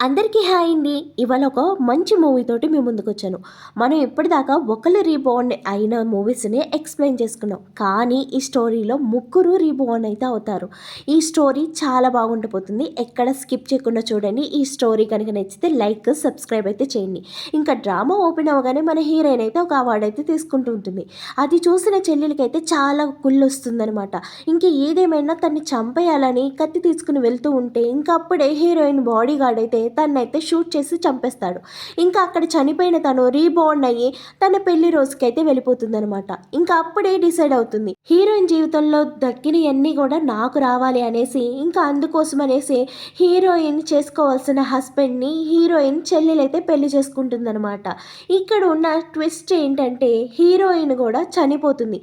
అందరికీ హాయ్ అండి. ఇవాళ ఒక మంచి మూవీ తోటి మీ ముందుకొచ్చాను. మనం ఇప్పటిదాకా ఒకళ్ళు రీబోర్న్ అయిన మూవీస్‌ని ఎక్స్‌ప్లెయిన్ చేసుకున్నాం. కానీ ఈ స్టోరీలో ముగ్గురు రీబోర్న్ అయితే అవుతారు. ఈ స్టోరీ చాలా బాగుండిపోతుంది. ఎక్కడ స్కిప్ చేయకుండా చూడండి. ఈ స్టోరీ కనుక నచ్చితే లైక్, సబ్స్క్రైబ్ అయితే చేయండి. ఇంకా డ్రామా ఓపెన్ అవ్వగానే మన హీరోయిన్ అయితే ఒక అవార్డ్ అయితే తీసుకుంటూ ఉంటుంది. అది చూసిన చెల్లెలికైతే చాలా కుళ్ళొస్తుందనమాట. ఇంక ఏదేమైనా తన్ని చంపేయాలని కత్తి తీసుకుని వెళ్తూ ఉంటే ఇంకా అప్పుడే హీరోయిన్ బాడీగార్డ్ అయితే తనైతే షూట్ చేసి చంపేస్తాడు. ఇంకా అక్కడ చనిపోయిన తను రీబోర్న్ అయ్యి తన పెళ్లి రోజుకైతే వెళ్ళిపోతుందనమాట. ఇంకా అప్పుడే డిసైడ్ అవుతుంది హీరోయిన్ జీవితంలో దక్కినవన్నీ కూడా నాకు రావాలి అనేసి. ఇంకా అందుకోసం అనేసి హీరోయిన్ చేసుకోవాల్సిన హస్బెండ్ని హీరోయిన్ చెల్లెలైతే పెళ్లి చేసుకుంటుందనమాట. ఇక్కడ ఉన్న ట్విస్ట్ ఏంటంటే హీరోయిన్ కూడా చనిపోతుంది.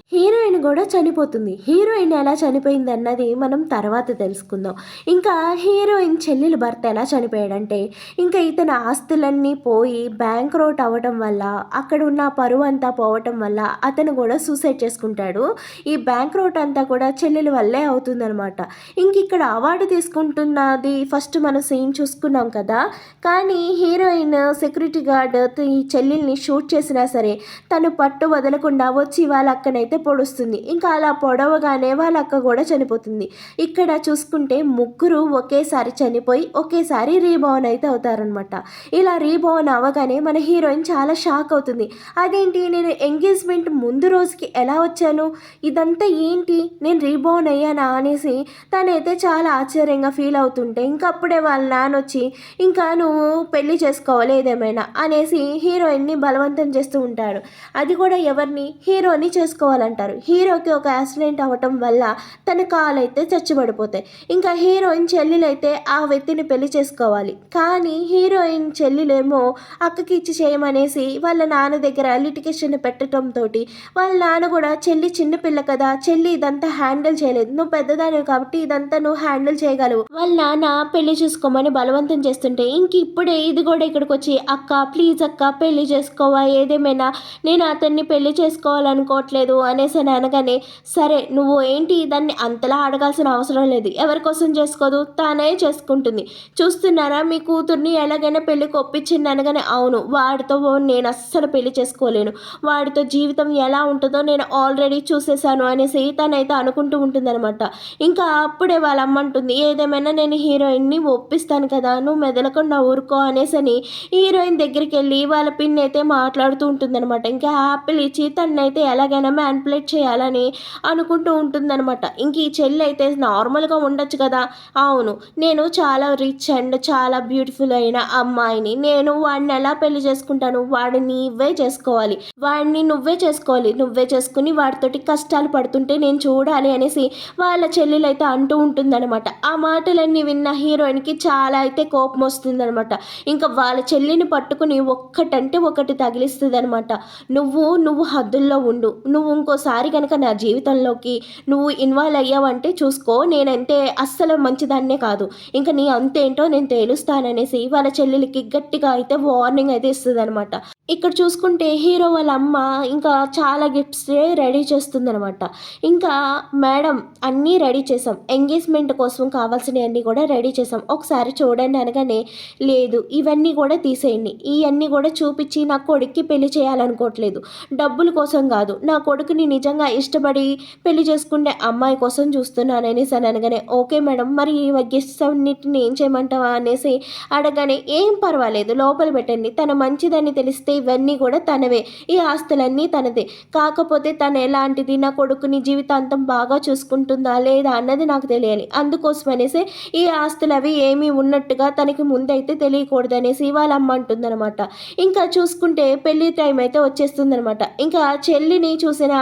హీరోయిన్ ఎలా చనిపోయింది అన్నది మనం తర్వాత తెలుసుకుందాం. ఇంకా హీరోయిన్ చెల్లెలు భర్త ఎలా చనిపోయాడంటే ఇంకా ఇతని ఆస్తులన్నీ పోయి బ్యాంక్ రోట్ అవ్వటం వల్ల అక్కడ ఉన్న పరువు అంతా పోవటం వల్ల అతను కూడా సూసైడ్ చేసుకుంటాడు. ఈ బ్యాంక్ రోట్ అంతా కూడా చెల్లెల వల్లే అవుతుందనమాట. ఇంక ఇక్కడ అవార్డు తీసుకుంటున్నది ఫస్ట్ మనం సీన్ చూసుకున్నాం కదా. కానీ హీరోయిన్ సెక్యూరిటీ గార్డ్ ఈ చెల్లెల్ని షూట్ చేసినా సరే తను పట్టు వదలకుండా వచ్చి వాళ్ళ అక్కనైతే పొడుస్తుంది. ఇంకా అలా పొడవగానే వాళ్ళ అక్క కూడా చనిపోతుంది. ఇక్కడ చూసుకుంటే ముగ్గురు ఒకేసారి చనిపోయి ఒకేసారి రీబోర్న్ అయితే అవుతారనమాట. ఇలా రీబోర్న్ అవ్వగానే మన హీరోయిన్ చాలా షాక్ అవుతుంది. అదేంటి, నేను ఎంగేజ్మెంట్ ముందు రోజుకి ఎలా వచ్చాను, ఇదంతా ఏంటి, నేను రీబోర్న్ అయ్యానా అనేసి తనైతే చాలా ఆశ్చర్యంగా ఫీల్ అవుతుంటే ఇంకా అప్పుడే వాళ్ళ నాన్న వచ్చి ఇంకా నువ్వు పెళ్లి చేసుకోవాలి ఏదేమైనా అనేసి హీరోయిన్ని బలవంతం చేస్తూ ఉంటాడు. అది కూడా ఎవరిని, హీరోని చేసుకోవాలంటారు. హీరోకి ఒక యాక్సిడెంట్ అవ్వటం వల్ల తన కాలు అయితే చచ్చిపడిపోతాయి. ఇంకా హీరోయిన్ చెల్లెలైతే ఆ వ్యక్తిని పెళ్లి చేసుకోవాలి. కానీ హీరోయిన్ చెల్లెలేమో అక్కకి ఇచ్చి చేయమనేసి వాళ్ళ నాన్న దగ్గర లిటికేషన్ పెట్టడంతో వాళ్ళ నాన్న కూడా చెల్లి చిన్నపిల్ల కదా, చెల్లి ఇదంతా హ్యాండిల్ చేయలేదు, నువ్వు పెద్దదానివి కాబట్టి ఇదంతా నువ్వు హ్యాండిల్ చేయగలవు, వాళ్ళ నాన్న పెళ్లి చూసుకోమని బలవంతం చేస్తుంటే ఇంక ఇప్పుడే ఇది కూడా ఇక్కడికి వచ్చి అక్క ప్లీజ్ అక్క పెళ్లి చేసుకోవా ఏదేమైనా, నేను అతన్ని పెళ్లి చేసుకోవాలనుకోవట్లేదు అనేసి అని అనగానే సరే నువ్వు ఏంటి దాన్ని అంతలా అడగాల్సిన అవసరం లేదు, ఎవరి కోసం చేసుకోదు తానే చేసుకుంటుంది, చూస్తున్నారా మీ కూతుర్ని ఎలాగైనా పెళ్ళికి ఒప్పించింది అనగానే అవును వాడితో నేను అస్సలు పెళ్లి చేసుకోలేను, వాడితో జీవితం ఎలా ఉంటుందో నేను ఆల్రెడీ చూసేసాను అనేసి తనైతే అనుకుంటూ ఉంటుందన్నమాట. ఇంకా అప్పుడే వాళ్ళ అమ్మ అంటుంది ఏదేమైనా నేను హీరోయిన్ని ఒప్పిస్తాను కదా, నువ్వు మెదలకుండా ఊరుకో అనేసని హీరోయిన్ దగ్గరికి వెళ్ళి వాళ్ళ పిన్ని అయితే మాట్లాడుతూ ఉంటుందన్నమాట. ఇంకా యాపిల్ ఇచ్చి తనైతే ఎలాగైనా మ్యానిపులేట్ చేయాలని అనుకుంటూ ఉంటుందన్నమాట. ఇంక ఈ చెల్లి అయితే నార్మల్గా ఉండొచ్చు కదా, అవును నేను చాలా రిచ్ అండ్ చాలా బ్యూటిఫుల్ అయిన అమ్మాయిని, నేను వాడిని ఎలా పెళ్లి చేసుకుంటాను, వాడిని నువ్వే చేసుకోవాలి, నువ్వే చేసుకుని వాడితోటి కష్టాలు పడుతుంటే నేను చూడాలి అనేసి వాళ్ళ చెల్లెలైతే అంటూ ఉంటుందన్నమాట. ఆ మాటలన్నీ విన్న హీరోయిన్కి చాలా అయితే కోపం వస్తుందన్నమాట. ఇంకా వాళ్ళ చెల్లిని పట్టుకుని ఒక్కటంటే ఒకటి తగిలిస్తుంది అనమాట. నువ్వు హద్దుల్లో ఉండు, నువ్వు ఇంకోసారి కనుక నా జీవితంలోకి నువ్వు ఇన్వాల్వ్ అయ్యావంటే చూసుకో, నేనంటే అస్సలు మంచిదాన్నే కాదు, ఇంకా నీ అంతేంటో నేను తేలుస్తాననేసి వాళ్ళ చెల్లెలకి గట్టిగా అయితే వార్నింగ్ అయితే ఇస్తుంది అనమాట. ఇక్కడ చూసుకుంటే హీరో వాళ్ళ అమ్మ ఇంకా చాలా గిఫ్ట్స్ రెడీ చేస్తుందనమాట. ఇంకా మేడం అన్నీ రెడీ చేసాం, ఎంగేజ్మెంట్ కోసం కావాల్సినవన్నీ కూడా రెడీ చేసాం, ఒకసారి చూడండి అనగానే లేదు ఇవన్నీ కూడా తీసేయండి, ఇవన్నీ కూడా చూపించి నా కొడుక్కి పెళ్లి చేయాలనుకోవట్లేదు, డబ్బుల కోసం కాదు, నా కొడుకుని నిజంగా ఇష్టపడి పెళ్లి చేసుకునే అమ్మాయి కోసం చూస్తున్నానని అనగానే ఓకే మేడం మరి గిఫ్ట్స్ అన్నిటిని ఏం చేయమంటావా అనేసి అడగానే ఏం పర్వాలేదు లోపల పెట్టండి, తన మంచిదని తెలిస్తే ఇవన్నీ కూడా తనవే, ఈ ఆస్తులన్నీ తనదే, కాకపోతే తను ఎలాంటిది, నా కొడుకుని జీవితాంతం బాగా చూసుకుంటుందా లేదా అన్నది నాకు తెలియాలి, అందుకోసం అనేసి ఈ ఆస్తులు అవి ఏమీ ఉన్నట్టుగా తనకి ముందైతే తెలియకూడదు అనేసి వాళ్ళ అమ్మ అంటుందన్నమాట. ఇంకా చూసుకుంటే పెళ్లి టైం అయితే వచ్చేస్తుందనమాట. ఇంకా చెల్లిని చూసిన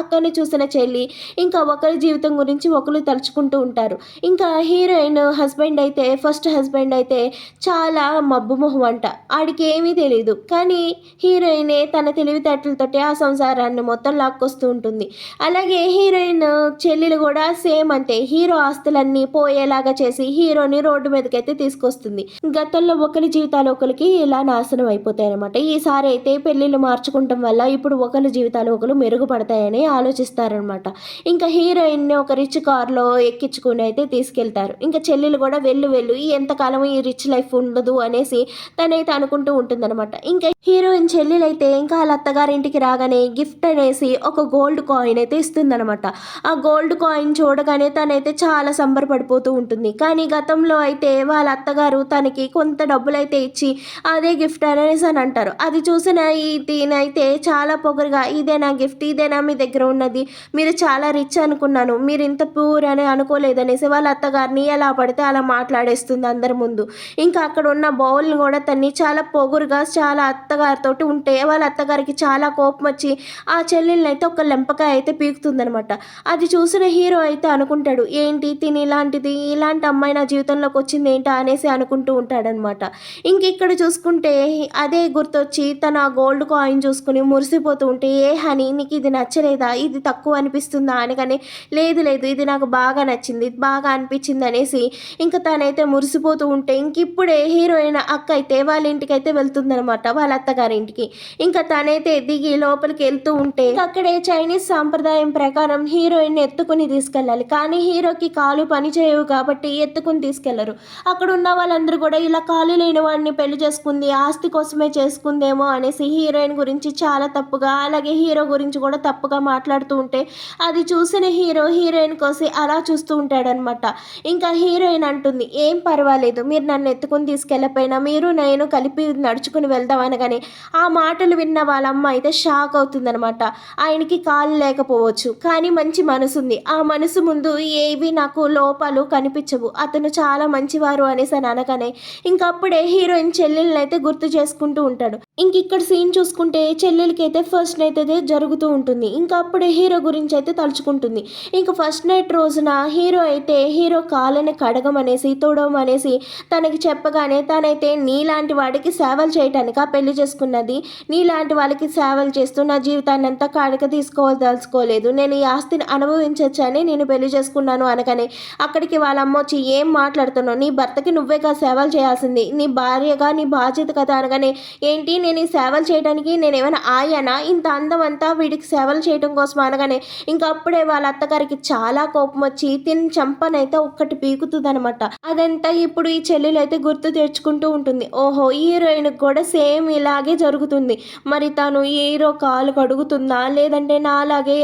అక్కని చూసిన చెల్లి ఇంకా ఒకరి జీవితం గురించి ఒకరు తలుచుకుంటూ ఉంటారు. ఇంకా హీరోయిన్ హస్బెండ్ అయితే ఫస్ట్ హస్బెండ్ అయితే చాలా మబ్బు మొహం అంట, ఆడికి ఏమీ తెలియదు, కానీ హీరోయినే తన తెలివితేటలతోటి ఆ సంసారాన్ని మొత్తం లాక్కొస్తూ ఉంటుంది. అలాగే హీరోయిన్ చెల్లెలు కూడా సేమ్ అంతే. హీరో ఆస్తులన్నీ పోయేలాగా చేసి హీరోని రోడ్డు మీదకైతే తీసుకొస్తుంది. గతంలో ఒకరి జీవితాలు ఒకరికి ఇలా నాశనం అయిపోతాయన్నమాట. ఈసారి అయితే పెళ్ళిళ్ళు మార్చుకుంటాం వల్ల ఇప్పుడు ఒకరి జీవితాలు ఒకరు మెరుగుపడతాయని ఆలోచిస్తారనమాట. ఇంకా హీరోయిన్ని ఒక రిచ్ కార్లో ఎక్కించుకుని అయితే తీసుకెళ్తారు. ఇంకా చెల్లెలు కూడా వెళ్ళు ఎంతకాలం ఈ రిచ్ లైఫ్ ఉండదు అనేసి తనైతే అనుకుంటూ ఉంటుందన్నమాట. ఇంకా హీరోయిన్ చెల్లెలైతే ఇంకా వాళ్ళ అత్తగారింటికి రాగానే గిఫ్ట్ అనేసి ఒక గోల్డ్ కాయిన్ అయితే ఇస్తుందన్నమాట. ఆ గోల్డ్ కాయిన్ చూడగానే తనైతే చాలా సంబరపడిపోతూ ఉంటుంది. కానీ గతంలో అయితే వాళ్ళ అత్తగారు తనకి కొంత డబ్బులైతే ఇచ్చి అదే గిఫ్ట్ అనేసి అని అంటారు. అది చూసిన దీనైతే చాలా పొగరుగా ఇదే నా గిఫ్ట్, ఇదేనా మీ దగ్గర ఉన్నది, మీరు చాలా రిచ్ అనుకున్నాను, మీరు ఇంత పూర్ అని అనుకోలేదనేసి వాళ్ళ అత్తగారిని ఎలా పడితే అలా మాట్లాడేస్తుంది అందరి ముందు. ఇంకా అక్కడ ఉన్న బౌల్ని కూడా తన్ని చాలా పొగురుగా చాలా అత్తగారితో ఉంటే వాళ్ళ అత్తగారికి చాలా కోపం వచ్చి ఆ చెల్లెల్ని అయితే ఒక లెంపకాయ అయితే పీకుతుందనమాట. అది చూసిన హీరో అయితే అనుకుంటాడు, ఏంటి తిని ఇలాంటి అమ్మాయి నా జీవితంలోకి వచ్చింది ఏంటా అనేసి అనుకుంటూ ఉంటాడనమాట. ఇంక ఇక్కడ చూసుకుంటే అదే గుర్తొచ్చి తన ఆ గోల్డ్ కాయిన్ చూసుకుని మురిసిపోతూ ఉంటే, ఏ హనీ నీకు ఇది నచ్చలేదా, ఇది తక్కువ అనిపిస్తుందా అనగానే లేదు ఇది నాకు బాగా నచ్చింది, బాగా అనిపించింది అనేసి ఇంకా తనైతే మురిసిపోతూ ఉంటే ఇంక ఇప్పుడే హీరోయిన్ అక్క అయితే వాళ్ళ ఇంటికైతే వెళ్తుందనమాట, వాళ్ళ అత్తగారింటికి. ఇంకా తనైతే దిగి లోపలికి వెళ్తూ ఉంటే అక్కడే చైనీస్ సాంప్రదాయం ప్రకారం హీరోయిన్ ఎత్తుకుని తీసుకెళ్ళాలి. కానీ హీరోకి కాలు పని చేయవు కాబట్టి ఎత్తుకుని తీసుకెళ్లరు. అక్కడ ఉన్న వాళ్ళందరూ కూడా ఇలా కాలు లేని వాడిని పెళ్లి చేసుకుంది, ఆస్తి కోసమే చేసుకుందేమో అనేసి హీరోయిన్ గురించి చాలా తప్పుగా, అలాగే హీరో గురించి కూడా తప్పుగా మాట్లాడుతూ ఉంటే అది చూసిన హీరోయిన్ కోసం అలా చూస్తూ ఉంటాడనమాట. ఇంకా హీరోయిన్ అంటుంది, ఏం పర్వాలేదు, మీరు నన్ను ఎత్తుకుని తీసుకెళ్ళపోయినా మీరు నేను కలిపి నడుచుకుని వెళ్దాం అనగానే ఆ మాటలు విన్న వాళ్ళమ్మ అయితే షాక్ అవుతుందనమాట. ఆయనకి కాళ్ళు లేకపోవచ్చు కానీ మంచి మనసు ఉంది, ఆ మనసు ముందు ఏవి నాకు లోపాలు కనిపించవు, అతను చాలా మంచివారు అనేసి అని అనగానే ఇంకప్పుడే హీరోయిన్ చెల్లెల్ని అయితే గుర్తు చేసుకుంటూ ఉంటాడు. ఇంక ఇక్కడ సీన్ చూసుకుంటే చెల్లెలకి అయితే ఫస్ట్ నైట్ అయితే జరుగుతూ ఉంటుంది. ఇంకా అప్పుడే హీరో గురించి అయితే తలుచుకుంటుంది. ఇంకా ఫస్ట్ నైట్ రోజున హీరో కాళ్ళని కడగమనేసి తుడవమనేసి తనకి చెప్పగానే తనైతే నీలాంటి వాడికి సేవలు చేయటానికి ఆ పెళ్లి చేసుకున్నది, నీలాంటి వాళ్ళకి సేవలు చేస్తూ నా జీవితాన్ని అంతా కాడిక తీసుకోదలుచుకోలేదు, నేను ఈ ఆస్తిని అనుభవించవచ్చని నేను పెళ్లి చేసుకున్నాను అనగానే అక్కడికి వాళ్ళ అమ్మ వచ్చి ఏం మాట్లాడుతున్నావు, నీ భర్తకి నువ్వేగా సేవలు చేయాల్సింది, నీ భార్యగా నీ బాధ్యత కదా అనగానే ఏంటి నేను ఈ సేవలు చేయడానికి నేనేమైనా ఆయనా, ఇంత అందం అంతా వీడికి సేవలు చేయడం కోసం అనగానే ఇంకా అప్పుడే వాళ్ళ అత్తగారికి చాలా కోపం వచ్చి తిని చంపనైతే ఒక్కటి పీకుతుంది అనమాట. అదంతా ఇప్పుడు ఈ చెల్లెలు అయితే గుర్తు తెచ్చుకుంటూ ఉంటుంది. ఓహో హీరోయిన్కి కూడా సేమ్ ఇలాగే జరుగుతుంది, మరి తను హీరో కాలు కడుగుతుందా లేదంటే నాలాగే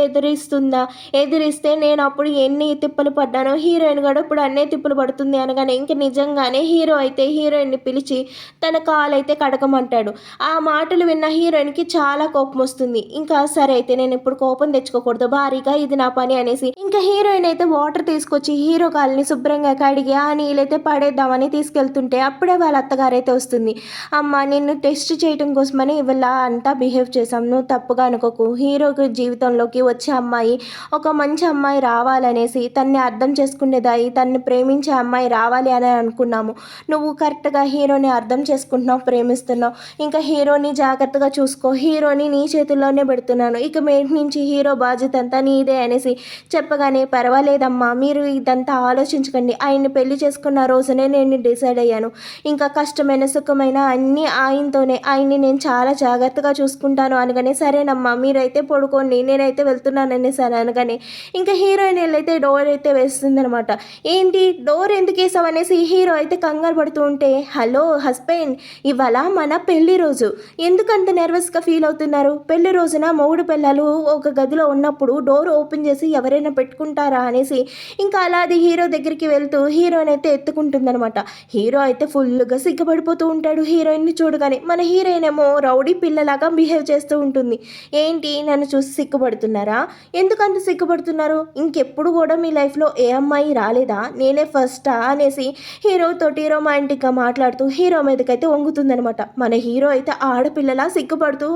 ఎదిరిస్తే నేను అప్పుడు ఎన్ని తిప్పలు పడ్డానో హీరోయిన్ కూడా ఇప్పుడు అన్నే తిప్పలు పడుతుంది అనగానే ఇంక నిజంగానే హీరో అయితే హీరోయిన్ని పిలిచి తన కాలు అయితే కడగమంటాడు. ఆ మాటలు విన్న హీరోయిన్కి చాలా కోపం వస్తుంది. ఇంకా సరే అయితే నేను ఇప్పుడు కోపం తెచ్చుకోకూడదు, భారీగా ఇది నా పని అనేసి ఇంకా హీరోయిన్ అయితే వాటర్ తీసుకొచ్చి హీరో కాల్ని శుభ్రంగా కడిగి ఆ నీళ్ళైతే పడేద్దామని తీసుకెళ్తుంటే అప్పుడే వాళ్ళ అత్తగారైతే వస్తుంది. అమ్మ నిన్ను టెస్ట్ చేయడం కోసమని ఇలా అంతా బిహేవ్ చేశాం, నువ్వు తప్పుగా అనుకోకు, హీరోకి జీవితంలోకి వచ్చే అమ్మాయి ఒక మంచి అమ్మాయి రావాలనేసి తన్ని అర్థం చేసుకునేదాయి తన్ని ప్రేమించే అమ్మాయి రావాలి అని అనుకున్నాము, నువ్వు కరెక్ట్గా హీరోని అర్థం చేసుకుంటున్నావు, ప్రేమిస్తున్నావు, ఇంకా హీరోని జాగ్రత్తగా చూసుకో, హీరోని నీ చేతుల్లోనే పెడుతున్నాను, ఇక మేటి నుంచి హీరో బాధ్యత అంతా నీదే అనేసి చెప్పగానే పర్వాలేదమ్మా మీరు ఇదంతా ఆలోచించకండి, ఆయన్ని పెళ్లి చేసుకున్న రోజునే నేను డిసైడ్ అయ్యాను, ఇంకా కష్టమైన సుఖమైన అన్నీ ఆయనతోనే, ఆయన్ని నేను చాలా జాగ్రత్తగా చూసుకుంటాను అనగానే సరేనమ్మా మీరైతే పడుకోండి నేనైతే వెళ్తున్నానని సరే అనగానే ఇంకా హీరోయిన్ అయితే డోర్ అయితే వేస్తుందనమాట. ఏంటి డోర్ ఎందుకు వేసావు అనేసి హీరో అయితే కంగారు పడుతూ ఉంటే హలో హస్బెండ్ ఇవాళ మన పెళ్లి రోజు, ఎందుకంత నర్వస్గా ఫీల్ అవుతున్నారు, పెళ్లి రోజున మొగుడు పిల్లలు ఒక గదిలో ఉన్నప్పుడు డోర్ ఓపెన్ చేసి ఎవరైనా పెట్టుకుంటారా అనేసి ఇంకా అలా అది హీరో దగ్గరికి వెళ్తూ హీరోయిన్ అయితే ఎత్తుకుంటుందనమాట. హీరో అయితే ఫుల్గా సిగ్గుపడిపోతూ ఉంటాడు హీరోయిన్ని చూడగానే. మన హీరోయిన్ ఏమో రౌడీ పిల్లలాగా బిహేవ్ చేస్తూ ఉంటుంది. ఏంటి నన్ను చూసి సిగ్గుపడుతున్నారా, ఎందుకంత సిగ్గుపడుతున్నారు, ఇంకెప్పుడు కూడా మీ లైఫ్లో ఏ అమ్మాయి రాలేదా, నేనే ఫస్టా అనేసి హీరోతోటి రొమాంటిక్గా మాట్లాడుతూ హీరో మీదకైతే వంగుతుందనమాట. మన హీరో అయితే ఆడపిల్లలా సిగ్గుపడుతూ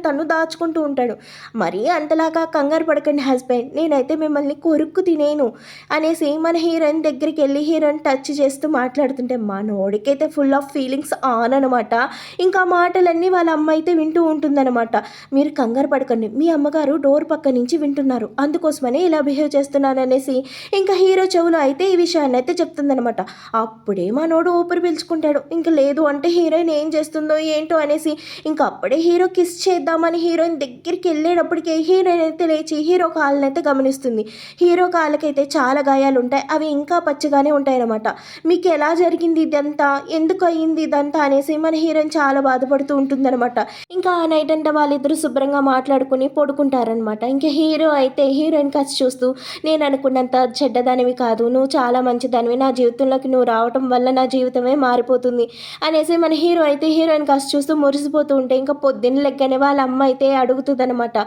తను దాచుకుంటూ ఉంటాడు. మరీ అంతలాగా కంగారు పడకండి హస్బెండ్, నేనైతే మిమ్మల్ని కొరుక్కు తినేను అనేసి మన హీరోయిన్ దగ్గరికి వెళ్ళి హీరోయిన్ టచ్ చేస్తూ మాట్లాడుతుంటే మనోడికైతే ఫుల్ ఆఫ్ ఫీలింగ్స్ ఆన్ అనమాట. ఇంకా మాటలన్నీ మాటలన్నీ వాళ్ళ అమ్మ అయితే వింటూ ఉంటుందన్నమాట. మీరు కంగారు పడకండి, మీ అమ్మగారు డోర్ పక్క నుంచి వింటున్నారు, అందుకోసమనే ఇలా బిహేవ్ చేస్తున్నాననేసి ఇంకా హీరో చెవులో అయితే ఈ విషయాన్ని అయితే చెప్తుందనమాట. అప్పుడే మనోడు ఊపిరి పీల్చుకుంటాడు. ఇంక లేదు అంటే హీరోయిన్ ఏం చేస్తుందో ఏంటో అనేసి ఇంక అప్పుడే హీరో కిస్ చేద్దామని హీరోయిన్ దగ్గరికి వెళ్ళేటప్పటికే హీరోయిన్ అయితే లేచి హీరో కాళ్ళనైతే గమనిస్తుంది. హీరో కాళ్ళకైతే చాలా గాయాలు ఉంటాయి, అవి ఇంకా పచ్చిగానే ఉంటాయన్నమాట. మీకు ఎలా జరిగింది ఇదంతా, ఎందుకు అయింది ఇదంతా అనేసి మన హీరోయిన్ చాలా బాధపడుతూ ఉంటుందన్నమాట. ఇంకా ఆ నైట్ అంతా వాళ్ళిద్దరూ శుభ్రంగా మాట్లాడుకుని పడుకుంటారనమాట. ఇంకా హీరో అయితే హీరోయిన్ కాసి చూస్తూ, నేను అనుకున్నంత చెడ్డదానివి కాదు, నువ్వు చాలా మంచిదానివి, నా జీవితంలోకి నువ్వు రావటం వల్ల నా జీవితమే మారిపోతుంది అనేసి మన హీరో అయితే హీరోయిన్ కాసి చూస్తూ మురిసిపోతూ ఉంటే ఇంకా పొద్దున్న లెక్కనే వాళ్ళ అమ్మ అయితే అడుగుతుందనమాట.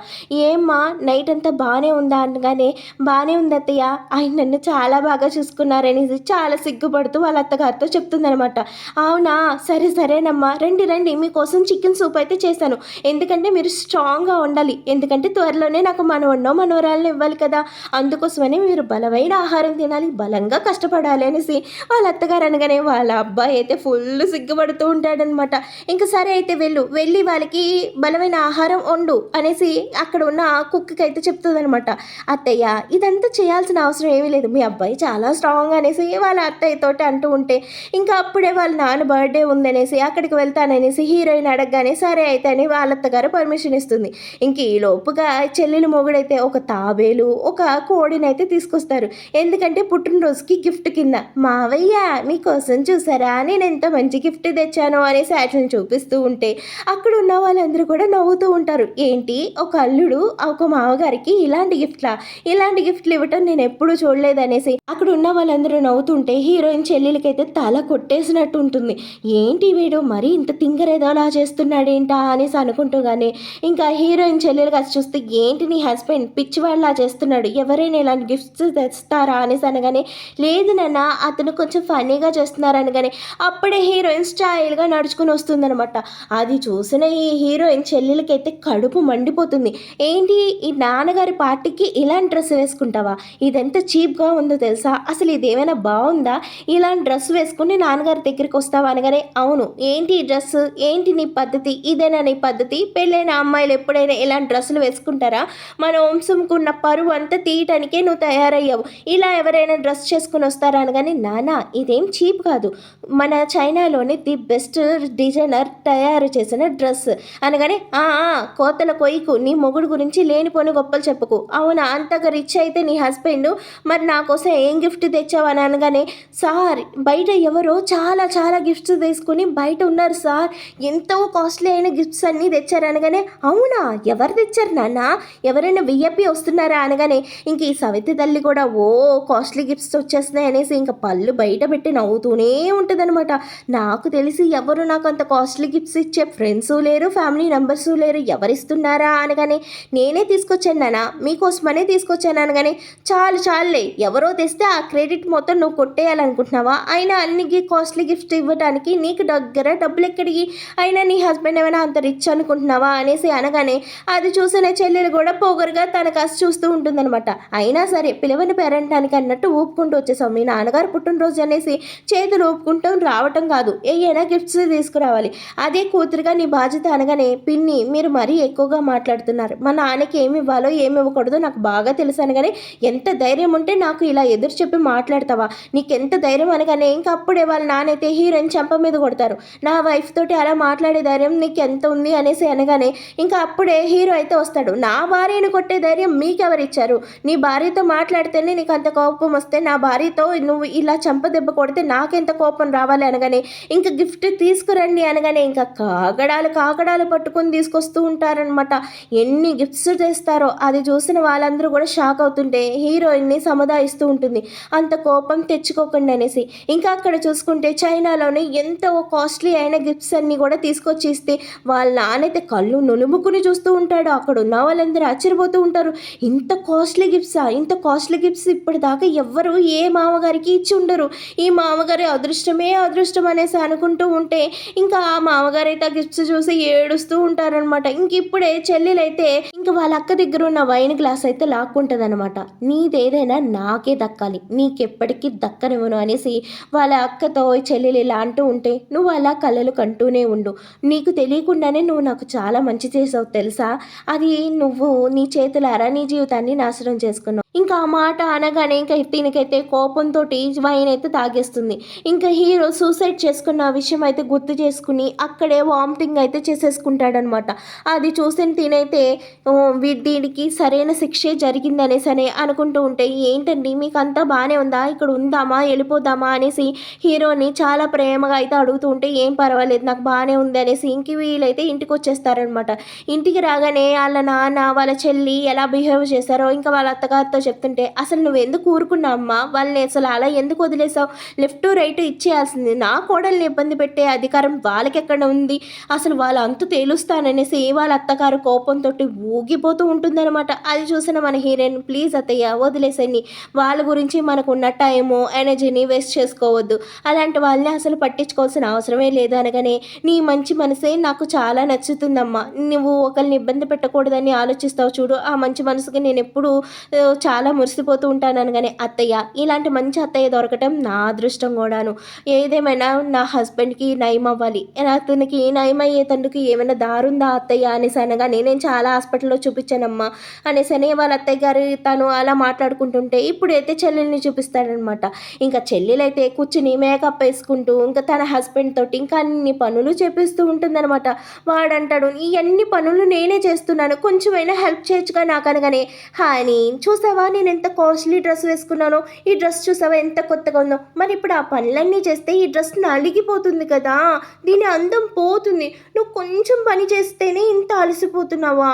ఏమ్మా నైట్ అంతా బాగానే ఉందా అనగానే, బాగానే ఉంది అత్తయ్య, ఆయన నన్ను చాలా బాగా చూసుకున్నారనేసి చాలా సిగ్గుపడుతూ వాళ్ళ అత్తగారితో చెప్తుందనమాట. అవునా, సరే సరేనమ్మా, రండి రండి, మీకోసం చికెన్ సూప్ అయితే చేశాను, ఎందుకంటే మీరు స్ట్రాంగ్గా ఉండాలి, ఎందుకంటే త్వరలోనే నాకు మనవన్నో మనవరాలను ఇవ్వాలి కదా, అందుకోసమని మీరు బలమైన ఆహారం తినాలి, బలంగా కష్టపడాలి అనేసి వాళ్ళ అత్తగారు అనగానే వాళ్ళ అబ్బాయి అయితే ఫుల్ సిగ్గుపడుతూ ఉంటాడనమాట. ఇంకా సరే అయితే వెళ్ళి వాళ్ళకి బలమైన ఆహారం వండు అనేసి అక్కడ ఉన్న కుక్కకి అయితే చెప్తుందనమాట. అత్తయ్య ఇదంతా చేయాల్సిన అవసరం ఏమీ లేదు, మీ అబ్బాయి చాలా స్ట్రాంగ్ అనేసి వాళ్ళ అత్తయ్యతోటి అంటూ ఉంటే ఇంకా అప్పుడే వాళ్ళ నాన్న బర్త్డే ఉందనేసి అక్కడికి వెళ్తాననేసి హీరోయిన్ అడగగానే సరే అయితే అని వాళ్ళ అత్తగారు పర్మిషన్ ఇస్తుంది. ఇంక ఈ లోపుగా చెల్లెలు మొగుడైతే ఒక తాబేలు ఒక కోడినైతే తీసుకొస్తారు, ఎందుకంటే పుట్టినరోజుకి గిఫ్ట్ కింద. మావయ్య మీకోసం చూసారా నేను ఎంత మంచి గిఫ్ట్ తెచ్చాను అనేసి వాటిని చూపిస్తూ ఉంటే అక్కడ ఉన్న వాళ్ళందరూ కూడా నవ్వుతూ ఉంటారు. ఏంటి ఒక అల్లుడు ఒక మామగారికి ఇలాంటి గిఫ్ట్లు ఇవ్వటం నేను ఎప్పుడూ చూడలేదనేసి అక్కడ ఉన్న వాళ్ళందరూ నవ్వుతుంటే హీరోయిన్ చెల్లెలకైతే తల కొట్టేసినట్టు ఉంటుంది. ఏంటి వీడు మరీ ఇంత తింగరేదోలా చేస్తున్నాడేంటా అనేసి అనుకుంటూగానే ఇంకా హీరోయిన్ చెల్లెలు కాసి చూస్తే ఏంటి నీ హస్బెండ్ పిచ్చివాళ్ళలా చేస్తున్నాడు, ఎవరైనా ఇలాంటి గిఫ్ట్స్ తెస్తారా అనేసి అనగానే, లేదు నాన్న అతను కొంచెం ఫన్నీగా చేస్తున్నారు అనగానే అప్పుడే హీరోయిన్ స్టైల్గా నడుచుకుని వస్తుందనమాట. అది చూసిన ఈ హీరోయిన్ చెల్లెలకైతే కడుపు మండిపోతుంది. ఏంటి ఈ నాన్నగారి పార్టీకి ఇలాంటి డ్రెస్ వేసుకుంటావా, ఇదెంత చీప్గా ఉందో తెలుసా, అసలు ఇదేమైనా బాగుందా, ఇలాంటి డ్రెస్ వేసుకుని నాన్నగారి దగ్గరికి వస్తావా అనగానే, అవును ఏంటి ఈ డ్రెస్, ఏంటి నీ పద్ధతి, ఇదేనా నీ పద్ధతి, పెళ్ళైన అమ్మాయిలు ఎప్పుడైనా ఇలాంటి డ్రెస్సులు వేసుకుంటారా, మన వంశంకు ఉన్న పరువు అంతా తీయటానికే నువ్వు తయారయ్యావు, ఇలా ఎవరైనా డ్రెస్ చేసుకుని వస్తారా అనగానే, నానా ఇదేం చీప్ కాదు, మన చైనాలోని ది బెస్ట్ డిజైనర్ తయారు చేసిన డ్రెస్ అనగానే, కోతల కొయ్యకు నీ మొగుడు గురించి లేనిపోని గొప్పలు చెప్పుకు, అవునా అంతగా రిచ్ అయితే నీ హస్బెండ్, మరి నా కోసం ఏం గిఫ్ట్ తెచ్చావని అనగానే, సార్ బయట ఎవరో చాలా చాలా గిఫ్ట్స్ తీసుకుని బయట ఉన్నారు సార్, ఎంతో కాస్ట్లీ అయిన గిఫ్ట్స్ అన్నీ తెచ్చారు అనగానే, అవునా ఎవరు తెచ్చారు నాన్న, ఎవరైనా విఐపి వస్తున్నారా అనగానే ఇంక ఈ సవితి తల్లి కూడా ఓ కాస్ట్లీ గిఫ్ట్స్ వచ్చేస్తున్నాయి అనేసి ఇంకా పళ్ళు బయట పెట్టి నవ్వుతూనే ఉంటుందన్నమాట. నాకు తెలిసి ఎవరు నాకు అంత కాస్ట్లీ గిఫ్ట్స్ ఇచ్చే ఫ్రెండ్స్ లేరు, ఫ్యామిలీ మెంబర్స్ లేరు, ఎవరిస్తున్నారా అనగానే, నేనే తీసుకొచ్చాను నాన్న, మీకోసమనే తీసుకొచ్చాను అనగానే, చాలులే ఎవరో తెస్తే ఆ క్రెడిట్ మొత్తం నువ్వు కొట్టేయాలనుకుంటున్నావా, అయినా అన్ని కాస్ట్లీ గిఫ్ట్ ఇవ్వడానికి నీకు దగ్గర డబ్బులు ఎక్కడికి, అయినా నీ హస్బెండ్ ఏమైనా అంత రిచ్ అనుకుంటున్నావా అనేసి అనగానే అది చూసిన చెల్లెలు కూడా పొగరుగా తన కాసి చూస్తూ ఉంటుందన్నమాట. అయినా సరే పిలవని పేరెంటానికి అన్నట్టు ఊపుకుంటూ వచ్చేసాం, మీ నాన్నగారు పుట్టినరోజు అనేసి చేతులు ఊపుకుంటూ రావటం కాదు, ఏమైనా గిఫ్ట్స్ తీసుకురావాలి, అదే కూతురుగా నీ బాధ్యత అనగానే, పిన్ని మీరు మరీ ఎక్కువగా మాట్లాడుతున్నారు, మా నాన్నకి ఏమి ఇవ్వాలో ఏమి ఇవ్వకూడదో నాకు బాగా తెలుసు అనగానే, ఎంత ధైర్యం ఉంటే నాకు ఇలా ఎదురు చెప్పి మాట్లాడతావా, నీకెంత ధైర్యం అనగానే ఇంకా అప్పుడే వాళ్ళ నాన్నైతే హీరోయిన్ చెంప మీద కొడతారు. నా వైఫ్ తోటి అలా మాట్లాడే ధైర్యం నీకు ఎంత ఉంది అనేసి అనగానే ఇంకా అప్పుడే హీరో అయితే వస్తాడు. నా భార్యను కొట్టే ధైర్యం మీకెవరిచ్చారు, నీ భార్యతో మాట్లాడితేనే నీకు అంత కోపం వస్తే నా భార్యతో నువ్వు ఇలా చెంప దెబ్బ కొడితే నాకెంత కోపం రావాలి అనగానే ఇంకా గిఫ్ట్ తీసుకురండి అనగానే ఇంకా కాకడాలు పట్టుకొని తీసుకొస్తూ ఉంటారనమాట. ఎన్ని గిఫ్ట్స్ తెస్తారో అది చూసిన వాళ్ళందరూ కూడా షాక్ అవుతుంటే హీరోయిన్ని సముదాయిస్తూ ఉంటుంది, అంత కోపం తెచ్చుకోకండి అనేసి. ఇంకా అక్కడ చూసుకుంటే చైనాలోని ఎంతో కాస్ట్లీ అయిన గిఫ్ట్స్ అన్నీ కూడా తీసుకొచ్చి ఇస్తే వాళ్ళ నాన్నైతే కళ్ళు నులుముకుని చూస్తూ ఉంటాడు. అక్కడ ఉన్న వాళ్ళందరూ ఆశ్చర్యపోతూ ఉంటారు, ఇంత కాస్ట్లీ గిఫ్ట్స్ ఇప్పటిదాకా ఎవ్వరు ఏ మామగారికి ఇచ్చి ఉండరు, ఈ మామగారి అదృష్టం అనేసి అనుకుంటూ ఉంటే ఇంకా ఆ మామగారు అయితే ఆ గిఫ్ట్స్ చూసి ఏడుస్తూ ఉంటారనమాట. ఇంక ఇప్పుడే చెల్లెలైతే ఇంకా వాళ్ళ అక్క దగ్గర ఉన్న వైన్ గ్లాస్ అయితే లాక్కుంటుంది అనమాట. నీదేదైనా నాకే దక్కాలి, నీకెప్పటికీ దక్కనివ్వను అనేసి వాళ్ళ అక్కతో చెల్లెలు ఇలా అంటూ ఉంటే, నువ్వు అలా కలలు కంటూనే ఉండు, నీకు తెలియకుండానే నువ్వు నాకు చాలా మంచి చేసావు తెలుసా? అది నువ్వు నీ చేతులారా నీ జీవితాన్ని నాశనం చేసుకున్నావు." ఇంకా ఆ మాట అనగానే ఇంకా దీనికైతే కోపంతోటి వైన్ అయితే తాగేస్తుంది. ఇంకా హీరో సూసైడ్ చేసుకున్న విషయం అయితే గుర్తు చేసుకుని అక్కడే వామిటింగ్ అయితే చేసేసుకుంటాడనమాట. అది చూసిన తినైతే దీనికి సరైన శిక్షే జరిగిందనేసి అని అనుకుంటూ ఉంటే, "ఏంటండి మీకు అంతా బాగానే ఉందా? ఇక్కడ ఉందామా వెళ్ళిపోదామా?" అనేసి హీరోని చాలా ప్రేమగా అయితే అడుగుతూ ఉంటే, "ఏం పర్వాలేదు నాకు బాగానే ఉంది" అనేసి ఇంక వీళ్ళైతే ఇంటికి వచ్చేస్తారనమాట. ఇంటికి రాగానే వాళ్ళ నాన్న వాళ్ళ చెల్లి ఎలా బిహేవ్ చేశారో ఇంకా వాళ్ళ అత్తగారితో చెప్తుంటే, "అసలు నువ్వెందుకు ఊరుకున్నావు అమ్మా? వాళ్ళని అసలు అలా ఎందుకు వదిలేసావు? Left right ఇచ్చేయాల్సింది. నా కోడల్ని ఇబ్బంది పెట్టే అధికారం వాళ్ళకెక్కడ ఉంది? అసలు వాళ్ళ అంతు తేలుస్తాననేసి" వాళ్ళ అత్తగారు కోపంతో ఊగిపోతూ ఉంటుందన్నమాట. అది చూసిన మన హీరోయిన్, "ప్లీజ్ అత్తయ్య వదిలేసేయండి. వాళ్ళ గురించి మనకున్న టైము ఎనర్జీని వేస్ట్ చేసుకోవద్దు. అలాంటి వాళ్ళని అసలు పట్టించుకోవాల్సిన అవసరమే లేదు" అనగానే, "నీ మంచి మనసే నాకు చాలా నచ్చుతుందమ్మా. నువ్వు ఒకరిని ఇబ్బంది పెట్టకూడదని ఆలోచిస్తావు చూడు, ఆ మంచి మనసుకి నేను ఎప్పుడూ చాలా మురిసిపోతూ ఉంటాను" అనగానే, "అత్తయ్య ఇలాంటి మంచి అత్తయ్య దొరకటం నా అదృష్టం కూడాను. ఏదేమైనా నా హస్బెండ్కి నయం అవ్వాలి, అతనికి నయం అయ్యేటందుకు ఏమైనా దారుందా అత్తయ్య" అనేసి అనగానే, "నేను చాలా హాస్పిటల్లో చూపించానమ్మా" అనేసి అని వాళ్ళ అత్తయ్య గారు తను అలా మాట్లాడుకుంటుంటే, ఇప్పుడైతే చెల్లెల్ని చూపిస్తాడనమాట. ఇంకా చెల్లెలైతే కూర్చుని మేకప్ వేసుకుంటూ ఇంకా తన హస్బెండ్ తోటి ఇంకా అన్ని పనులు చేపిస్తూ ఉంటుందన్నమాట. వాడంటాడు, "ఇవన్నీ పనులు నేనే చేస్తున్నాను, కొంచెమైనా హెల్ప్ చేయొచ్చుగా నాకు" అనగానే, "హాని చూసావా నేను ఎంత కాస్ట్లీ డ్రెస్ వేసుకున్నానో, ఈ డ్రెస్ చూసావా ఎంత కొత్తగా ఉందో, మరి ఇప్పుడు ఆ పనులన్నీ చేస్తే ఈ డ్రెస్ నలిగిపోతుంది కదా, దీని అందం పోతుంది, నువ్వు కొంచెం పని చేస్తేనే ఇంత అలసిపోతున్నావా,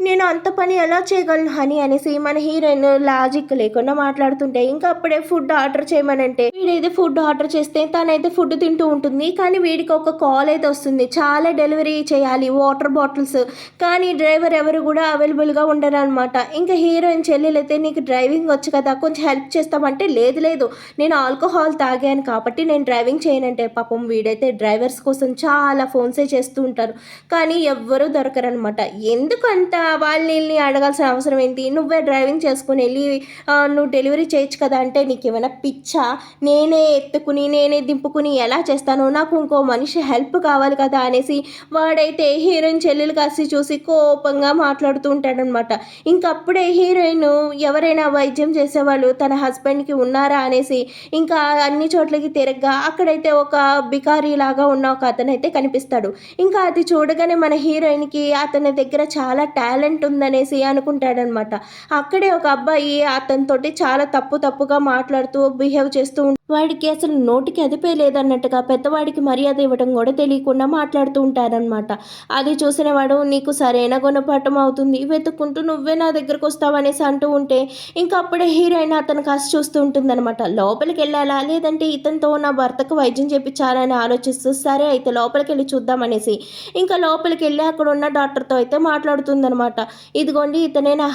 నేను అంత పని ఎలా చేయగలను హనీ" అనేసి మన హీరోయిన్ లాజిక్ లేకుండా మాట్లాడుతుంటే, ఇంకా అప్పుడే ఫుడ్ ఆర్డర్ చేయమనంటే వీడైతే ఫుడ్ ఆర్డర్ చేస్తే తనైతే ఫుడ్ తింటూ ఉంటుంది. కానీ వీడికి ఒక కాల్ అయితే వస్తుంది, చాలా డెలివరీ చేయాలి వాటర్ బాటిల్స్, కానీ డ్రైవర్ ఎవరు కూడా అవైలబుల్గా ఉండరు అనమాట. ఇంకా హీరోయిన్ చెల్లెలైతే, "నీకు డ్రైవింగ్ వచ్చు కదా, కొంచెం హెల్ప్ చేస్తామంటే", "లేదు లేదు నేను ఆల్కహాల్ తాగాను కాబట్టి నేను డ్రైవింగ్ చేయనంటే". పాపం వీడైతే డ్రైవర్స్ కోసం చాలా ఫోన్సే చేస్తూ ఉంటారు, కానీ ఎవ్వరూ దొరకరనమాట. ఎందుకంత వాళ్ళని అడగాల్సిన అవసరం ఏంటి, నువ్వే డ్రైవింగ్ చేసుకుని వెళ్ళి నువ్వు డెలివరీ చేయొచ్చు కదా అంటే, "నీకేమైనా పిచ్చా, నేనే ఎత్తుకుని నేనే దింపుకుని ఎలా చేస్తాను, నాకు ఇంకో మనిషి హెల్ప్ కావాలి కదా" అనేసి వాడైతే హీరోయిన్ చెల్లెలు కాసి చూసి కోపంగా మాట్లాడుతూ ఉంటాడనమాట. ఇంకప్పుడే హీరోయిన్ ఎవరైనా వైద్యం చేసేవాళ్ళు తన హస్బెండ్కి ఉన్నారా అనేసి ఇంకా అన్ని చోట్లకి తిరగ్గా అక్కడైతే ఒక బికారీ లాగా ఉన్న ఒక అతనైతే కనిపిస్తాడు. ఇంకా అది చూడగానే మన హీరోయిన్కి అతని దగ్గర చాలా టాలెంట్ ఉందనేసి అనుకుంటాడనమాట. అక్కడే ఒక అబ్బాయి అతనితోటి చాలా తప్పుగా మాట్లాడుతూ బిహేవ్ చేస్తూ వాడికి అసలు నోటికి అదిపే లేదన్నట్టుగా పెద్దవాడికి మర్యాద ఇవ్వడం కూడా తెలియకుండా మాట్లాడుతూ ఉంటారనమాట. అది చూసిన వాడు, "నీకు సరైన గుణపాఠం అవుతుంది, వెతుక్కుంటూ నువ్వే నా దగ్గరకు వస్తావు" అనేసి అంటూ ఉంటే, ఇంకా అప్పుడే హీరోయిన్ అతను కాసి చూస్తూ ఉంటుందన్నమాట. లోపలికి వెళ్ళాలా లేదంటే ఇతనితో నా భర్తకు వైద్యం చేయించాలని ఆలోచిస్తూ, సరే అయితే లోపలికి వెళ్ళి చూద్దాం అనేసి ఇంకా లోపలికి వెళ్ళి అక్కడ ఉన్న డాక్టర్తో అయితే మాట్లాడుతుందనమాట. "ఇదిగోండి ఇతనే నా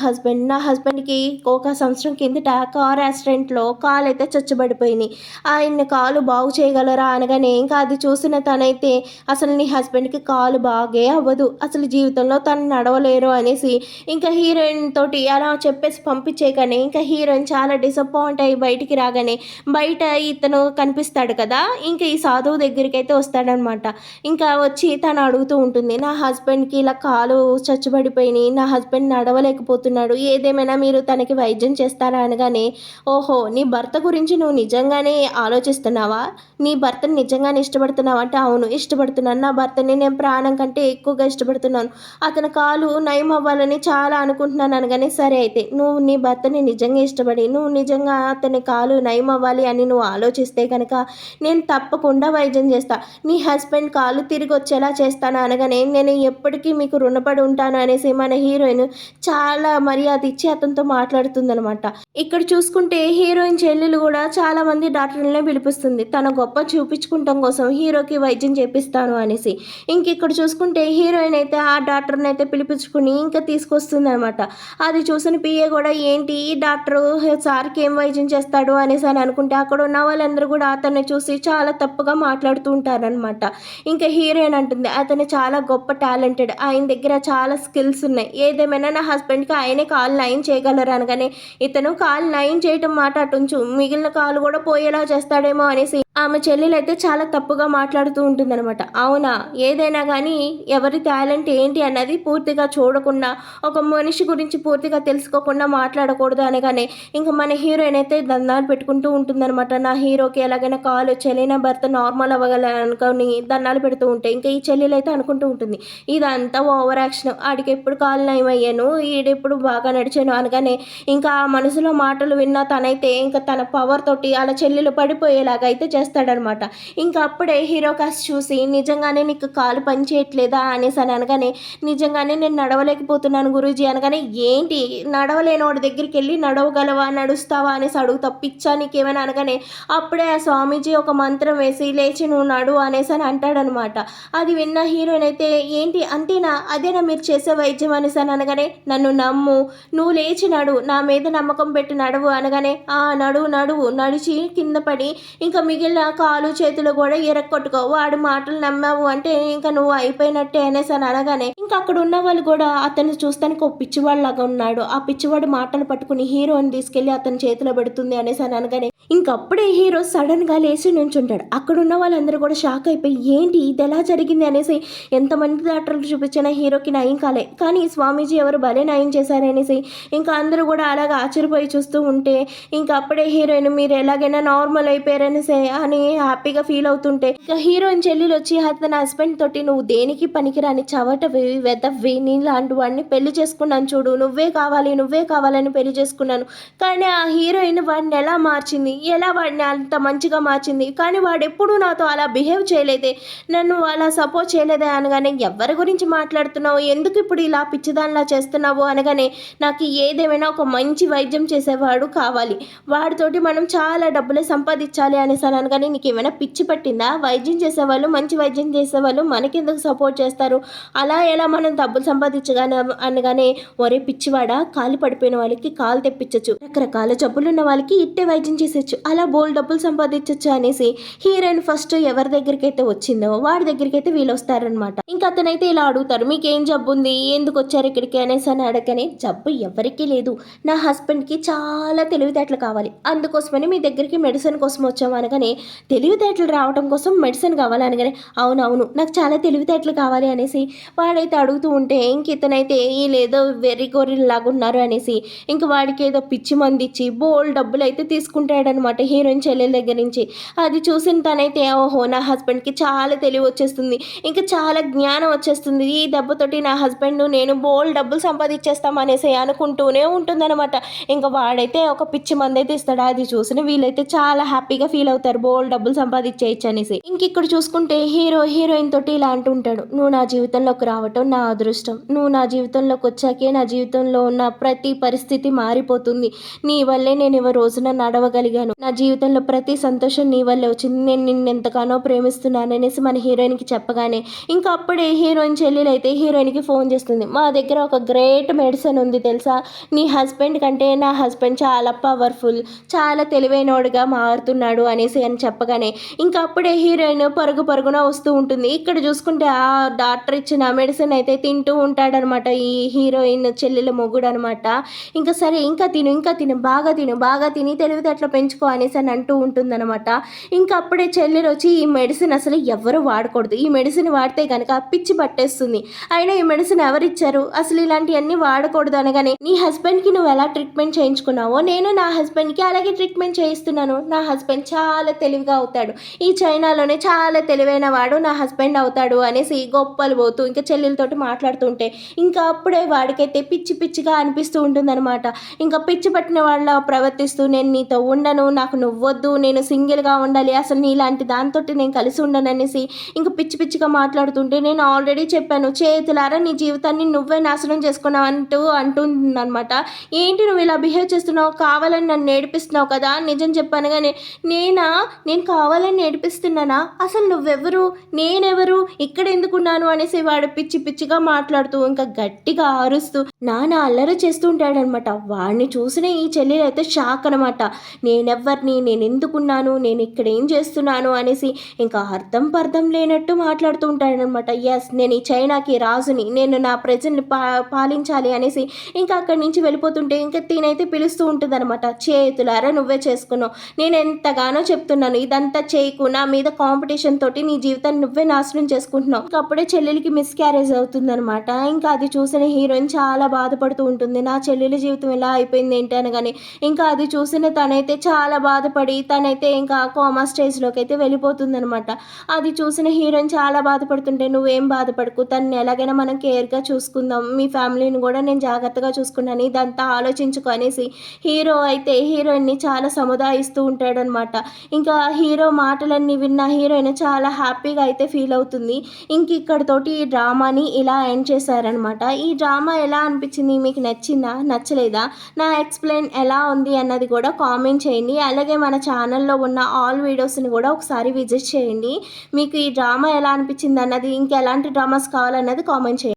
హస్బెండ్కి ఒక సంవత్సరం కిందట కార్ యాక్సిడెంట్లో కాలు అయితే చచ్చుబడిపోయింది, ఆయన్ని కాలు బాగు చేయగలరా" అనగానే ఇంకా అది చూసిన తనైతే, "అసలు నీ హస్బెండ్కి కాలు బాగే అవ్వదు, అసలు జీవితంలో తను నడవలేరు" అనేసి ఇంకా హీరోయిన్ తోటి అలా చెప్పేసి పంపించేయగానే ఇంకా హీరోయిన్ చాలా డిసప్పాయింట్ అయ్యి బయటికి రాగానే బయట ఇతను కనిపిస్తాడు కదా, ఇంకా ఈ సాధువు దగ్గరికి అయితే వస్తాడనమాట. ఇంకా వచ్చి తను అడుగుతూ ఉంటుంది, "నా హస్బెండ్కి ఇలా కాలు చచ్చుబడిపోయినాయి, నా హస్బెండ్ నడవలేకపోతున్నాడు, ఏదేమైనా మీరు తనకి వైద్యం చేస్తారా" అనగానే, "ఓహో నీ భర్త గురించి నువ్వు నిజంగానే ఆలోచిస్తున్నావా, నీ భర్తని నిజంగానే ఇష్టపడుతున్నావా" అంటే, "అవును ఇష్టపడుతున్నాను, నా భర్తని నేను ప్రాణం కంటే ఎక్కువగా ఇష్టపడుతున్నాను, అతని కాలు నయం అవ్వాలని చాలా అనుకుంటున్నాను" అనగానే, "సరే అయితే నువ్వు నీ భర్తని నిజంగా ఇష్టపడి నువ్వు నిజంగా అతని కాలు నయం అవ్వాలి అని నువ్వు ఆలోచిస్తే కనుక నేను తప్పకుండా వైద్యం చేస్తా, నీ హస్బెండ్ కాలు తిరిగి వచ్చేలా చేస్తాను" అనగానే, "నేను ఎప్పటికీ మీకు రుణపడి ఉంటాను" అనేసి మన హీరోయిన్ చాలా మర్యాద ఇచ్చి అతనితో మాట్లాడుతుందనమాట. ఇక్కడ చూసుకుంటే హీరోయిన్ చెల్లెలు కూడా చాలామంది డాక్టర్లనే పిలిపిస్తుంది, తన గొప్ప చూపించుకుంటాం కోసం హీరోకి వైద్యం చేపిస్తాను అనేసి. ఇక్కడ చూసుకుంటే హీరోయిన్ అయితే ఆ డాక్టర్ని అయితే పిలిపించుకుని ఇంకా తీసుకొస్తుంది అనమాట. అది చూసిన పిఏ కూడా, "ఏంటి ఈ డాక్టరు సార్కి ఏం వైద్యం చేస్తాడు" అనేసి అని అనుకుంటే అక్కడ ఉన్న వాళ్ళందరూ కూడా అతన్ని చూసి చాలా తప్పుగా మాట్లాడుతూ ఉంటారనమాట. ఇంకా హీరోయిన్ అంటుంది, "అతను చాలా గొప్ప టాలెంటెడ్, ఆయన దగ్గర చాలా స్కిల్స్ ఉన్నాయి, ఏదేమైనా నా హస్బెండ్కి ఆయనే కాలు నయం చేయగలరు" అనగానే, ఇతను కాలు నయం చేయటం మాట అటుంచు, మిగిలిన కాలు కూడా పోయేలా చేస్తాడేమో అనేసి ఆమె చెల్లెలైతే చాలా తప్పుగా మాట్లాడుతూ ఉంటుందనమాట. అవునా! ఏదైనా గానీ ఎవరి టాలెంట్ ఏంటి అన్నది పూర్తిగా చూడకుండా, ఒక మనిషి గురించి పూర్తిగా తెలుసుకోకుండా మాట్లాడకూడదు అనగానే, ఇంక మన హీరోయిన్ అయితే దండాలు పెట్టుకుంటూ ఉంటుందనమాట. నా హీరోకి ఎలాగైనా కాలొచ్చేయాలి, నా భర్త నార్మల్ అవ్వగల అనుకోని దండాలు పెడుతూ ఉంటే, ఇంక ఈ చెల్లెలైతే అనుకుంటూ ఉంటుంది. ఇదంతా ఓవర్ యాక్షన్. ఆడికెప్పుడు కాలు నయమయ్యాను, ఈడెప్పుడు బాగా నడిచాను అనగానే, ఇంకా ఆ మనసులో మాటలు విన్న తనైతే ఇంక తన పవర్ తోటి ఆళ్ళ చెల్లెలు పడిపోయేలాగా అయితే చేస్తాడనమాట. ఇంక అప్పుడే హీరో కాస్ట్ చూసి నిజంగానే నీకు కాలు పని చేయట్లేదా అనేసని అనగానే, నిజంగానే నేను నడవలేకపోతున్నాను గురూజీ అనగానే, ఏంటి నడవలేనోడి దగ్గరికెళ్ళి నడవగలవా, నడుస్తావా అనేసి అడుగుతా, పిచ్చా నీకేమైనా అనగానే, అప్పుడే ఆ స్వామీజీ ఒక మంత్రం వేసి లేచి నువ్వు నడువు అనేసని అంటాడనమాట. అది విన్న హీరోయిన్ అయితే ఏంటి అంతేనా, అదేనా మీరు చేసే వైద్యం అనేసని అనగానే, నన్ను నమ్ము, నువ్వు లేచి నడువు, నా మీద నమ్మకం పెట్టి నడువు అనగానే, ఆ నడువు నడువు నడిచి కింద పడి ఇంకా మిగిలిన కాలు చేతులు కూడా ఇరక్కొట్టుకో, వాడి మాటలు నమ్మావు అంటే ఇంక నువ్వు అయిపోయినట్టే అనేసని అనగానే, ఇంకా అక్కడ ఉన్న వాళ్ళు కూడా అతన్ని చూస్తానికి ఒక పిచ్చివాడిలాగా ఉన్నాడు, ఆ పిచ్చివాడి మాటలు పట్టుకుని హీరోని తీసుకెళ్లి అతని చేతిలో పెడుతుంది అనేసని అనగానే, ఇంకప్పుడే హీరో సడన్గా లేచి నుంచుంటాడు. అక్కడున్న వాళ్ళందరూ కూడా షాక్ అయిపోయి ఏంటి ఇది ఎలా జరిగింది అనేసి, ఎంతమంది డాక్టర్లు చూపించిన హీరోకి నయం కాలే, కానీ స్వామీజీ ఎవరు భలే నయం చేశారనేసి ఇంకా అందరూ కూడా అలాగా ఆశ్చర్యపోయి చూస్తూ ఉంటే, ఇంకా అప్పుడే హీరోయిన్ మీరు ఎలాగైనా నార్మల్ అయిపోయారనేసి అని హ్యాపీగా ఫీల్ అవుతుంటే, ఇంకా హీరోయిన్ చెల్లెలు వచ్చి తన హస్బెండ్ తోటి నువ్వు దేనికి పనికిరాని చవటవి వెదవ్వి నీలాంటి వాడిని పెళ్లి చేసుకున్నాను చూడు, నువ్వే కావాలని పెళ్లి చేసుకున్నాను. కానీ ఆ హీరోయిన్ వాడిని ఎలా మార్చింది, ఎలా వాడిని అంత మంచిగా మార్చింది, కానీ వాడెప్పుడూ నాతో అలా బిహేవ్ చేయలేదే, నన్ను అలా సపోర్ట్ చేయలేదే అనగానే, ఎవరి గురించి మాట్లాడుతున్నావు, ఎందుకు ఇప్పుడు ఇలా పిచ్చిదానిలా చేస్తున్నావు అనగానే, నాకు ఏదేమైనా ఒక మంచి వైద్యం చేసేవాడు కావాలి, వాడితోటి మనం చాలా డబ్బులు సంపాదించాలి అనేసి అనగానే, నీకు ఏమైనా పిచ్చి పట్టిందా, వైద్యం చేసేవాళ్ళు మంచి వైద్యం చేసేవాళ్ళు మనకెందుకు సపోర్ట్ చేస్తారు, అలా ఎలా మనం డబ్బులు సంపాదించగానే అనగానే, ఒరే పిచ్చివాడా కాలు పడిపోయిన వాళ్ళకి కాలు తెప్పించచ్చు, రకరకాల జబ్బులు ఉన్న వాళ్ళకి ఇట్టే వైద్యం చేసేచ్చు, అలా బోల్ డబ్బులు సంపాదించచ్చు అనేసి హీరోయిన్ ఫస్ట్ ఎవరి దగ్గరికి అయితే వచ్చిందో వాడి దగ్గరికి అయితే వీళ్ళు వస్తారనమాట. ఇంకా అతనైతే ఇలా అడుగుతారు, మీకేం జబ్బు ఉంది, ఎందుకు వచ్చారు ఇక్కడికి అనేసి అని అడగనే, జబ్బు ఎవరికీ లేదు, నా హస్బెండ్కి చాలా తెలివితేటలు కావాలి, అందుకోసమని మీ దగ్గరికి మెడిసిన్ కోసం వచ్చాము అనగానే, తెలివితేటలు రావడం కోసం మెడిసిన్ కావాలి అనగానే, అవునవును నాకు చాలా తెలివితేటలు కావాలి అనేసి వాడైతే అడుగుతూ ఉంటే, ఇంక ఇతనైతే వీళ్ళేదో వెర్రి గొర్రెల్లాగా ఉన్నారు అనేసి ఇంక వాడికి ఏదో పిచ్చి మంది ఇచ్చి బోల్ డబ్బులు అయితే తీసుకుంటాడనమాట హీరోయిన్ చెల్లెల దగ్గర నుంచి. అది చూసిన తనైతే ఓహో నా హస్బెండ్కి చాలా తెలివి వచ్చేస్తుంది, ఇంకా చాలా జ్ఞానం వచ్చేస్తుంది, ఈ దెబ్బతోటి నా హస్బెండ్ నేను బోల్ డబ్బులు సంపాదించేస్తాం అనేసి అనుకుంటూనే ఉంటుందన్నమాట. ఇంకా వాడైతే ఒక పిచ్చి మంది అయితే ఇస్తాడు, అది చూసిన వీళ్ళైతే చాలా హ్యాపీగా ఫీల్ అవుతారు, బోల్ డబ్బులు సంపాదించేయచ్చు అనేసి. ఇంక ఇక్కడ చూసుకుంటే హీరోయిన్ తోటి ఇలా అంటుంటాడు, నువ్వు నా జీవితంలోకి రావటం నా అదృష్టం, నువ్వు నా జీవితంలోకి వచ్చాకే నా జీవితంలో ఉన్న ప్రతి పరిస్థితి మారిపోతుంది, నీ వల్లే నేను ఈ రోజున నడవగలిగాను, నా జీవితంలో ప్రతి సంతోషం నీ వల్లే వచ్చింది, నేను నిన్ను ఎంతగానో ప్రేమిస్తున్నాను అనేసి మన హీరోయిన్కి చెప్పగానే, ఇంకా అప్పుడే హీరోయిన్ చెల్లెలు అయితే హీరోయిన్కి ఫోన్ చేస్తుంది, మా దగ్గర ఒక గ్రేట్ మెడిసిన్ ఉంది తెలుసా, నీ హస్బెండ్ కంటే నా హస్బెండ్ చాలా పవర్ఫుల్, చాలా తెలివైనోడుగా మారుతున్నాడు అనేసి అని చెప్పగానే, ఇంకా అప్పుడే హీరోయిన్ పరుగున వస్తూ ఉంటుంది. ఇక్కడ చూసుకుంటే ఆ డాక్టర్ ఇచ్చిన మెడిసిన్ అయితే తింటూ ఉంటాడనమాట ఈ హీరోయిన్ చెల్లెల మొగుడు అనమాట. ఇంకా సరే ఇంకా తిను బాగా తిని తెలివితేటలు పెంచుకో అనేసి అని అంటూ ఉంటుందన్నమాట. ఇంకా అప్పుడే చెల్లెలు వచ్చి ఈ మెడిసిన్ అసలు ఎవరు వాడకూడదు, ఈ మెడిసిన్ వాడితే కనుక పిచ్చి పట్టేస్తుంది, అయినా ఈ మెడిసిన్ ఎవరిచ్చారు, అసలు ఇలాంటివన్నీ వాడకూడదు అనగానే, నీ హస్బెండ్కి నువ్వు ఎలా ట్రీట్మెంట్ చేయించుకున్నావో నేను నా హస్బెండ్కి అలాగే ట్రీట్మెంట్ చేయిస్తున్నాను, నా హస్బెండ్ చాలా తెలివిగా అవుతాడు, ఈ చైనాలోనే చాలా తెలివైన వాడు నా హస్బెండ్ అవుతాడు అనేసి గొప్పలు పోతూ ఇంకా చెల్లెలతోటి మాట్లాడుతుంటే, ఇంకా అప్పుడే వాడికైతే పిచ్చిగా అనిపిస్తూ ఉంటుందన్నమాట. ఇంకా పిచ్చి పట్టిన వాళ్ళ ప్రవర్తిస్తూ నేను నీతో ఉండను, నాకు నువ్వొద్దు, నేను సింగిల్గా ఉండాలి, అసలు నీలాంటి దాంతో నేను కలిసి ఉండను అనేసి ఇంకా పిచ్చిగా మాట్లాడుతుంటే, నేను ఆల్రెడీ చెప్పాను చేతులారా నీ జీవితాన్ని నువ్వే నాశనం చేసుకున్నావు అంటుందన్నమాట. ఏంటి నువ్వు ఇలా బిహేవ్ చేస్తున్నావు, కావాలని నన్ను ఏడిపిస్తున్నావు కదా, నిజం చెప్పాను కానీ నేను కావాలని ఏడిపిస్తున్నానా, అసలు నువ్వెవరు, నేనెవరు, ఇక్కడ ఎందుకున్నాను అనేసి వాడు పిచ్చిగా మాట్లాడుతూ ఇంకా గట్టిగా అరుస్తూ నానా అల్లరి చేస్తూ ఉంటాడనమాట. వాడిని చూసిన ఈ చెల్లెలు అయితే షాక్ అనమాట, నేనెవ్వరిని, నేను ఎందుకున్నాను, నేను ఇక్కడ ఏం చేస్తున్నాను అనేసి ఇంకా పర్థం లేనట్టు మాట్లాడుతూ ఉంటాడనమాట. ఎస్ నేను ఈ చైనాకి రాజుని, నేను నా ప్రజల్ని పాలించాలి అనేసి ఇంకా అక్కడి నుంచి వెళ్ళిపోతుంటే ఇంకా తినైతే పిలుస్తూ ఉంటుంది అనమాట, చేతులారా నువ్వే చేసుకున్నావు, నేను ఎంతగానో చెప్తున్నాను చెప్తున్నాను, ఇదంతా చేయకు, నా మీద కాంపిటీషన్ తోటి నీ జీవితాన్ని నువ్వే నాశనం చేసుకుంటున్నావు. ఇంకప్పుడే చెల్లెలికి మిస్‌క్యారేజ్ అవుతుందనమాట. ఇంకా అది చూసిన హీరోయిన్ చాలా బాధపడుతూ ఉంటుంది. నా చెల్లెలి జీవితం ఇలా అయిపోయింది ఏంటి అనగానే, ఇంకా అది చూసిన తనైతే చాలా బాధపడి తనైతే ఇంకా కోమా స్టేజ్‌లోకైతే వెళ్ళిపోతుందనమాట. అది చూసిన హీరోయిన్ చాలా బాధపడుతుంటే, "నువ్వేం బాధపడకు, తనని ఎలాగైనా మనం కేర్‌గా చూసుకుందాం. మీ ఫ్యామిలీని గూడా నేను జాగ్రత్తగా చూసుకుంటాను. ఇదంతా ఆలోచించుకో" అనేసి హీరో అయితే హీరోయిన్‌ని చాలా సముదాయిస్తూ ఉంటాడనమాట. ఇంకా హీరో మాటలన్నీ విన్న హీరోయిన్ చాలా హ్యాపీగా అయితే ఫీల్ అవుతుంది. ఇక్కడితోటి ఈ డ్రామాని ఇలా ఎండ్ చేశారనమాట. ఈ డ్రామా ఎలా అనిపించింది? మీకు నచ్చిందా? నచ్చలేదా? నా ఎక్స్‌ప్లెయిన్ ఎలా ఉంది అన్నది కూడా కామెంట్ చేయండి. అలాగే మన ఛానల్‌లో ఉన్న ఆల్ వీడియోస్‌ని కూడా ఒకసారి విజిట్ చేయండి. మీకు ఈ డ్రామా ఎలా అనిపించింది అన్నది, ఇంకెలాంటి డ్రామాస్ కావాలన్నది కామెంట్ చేయండి.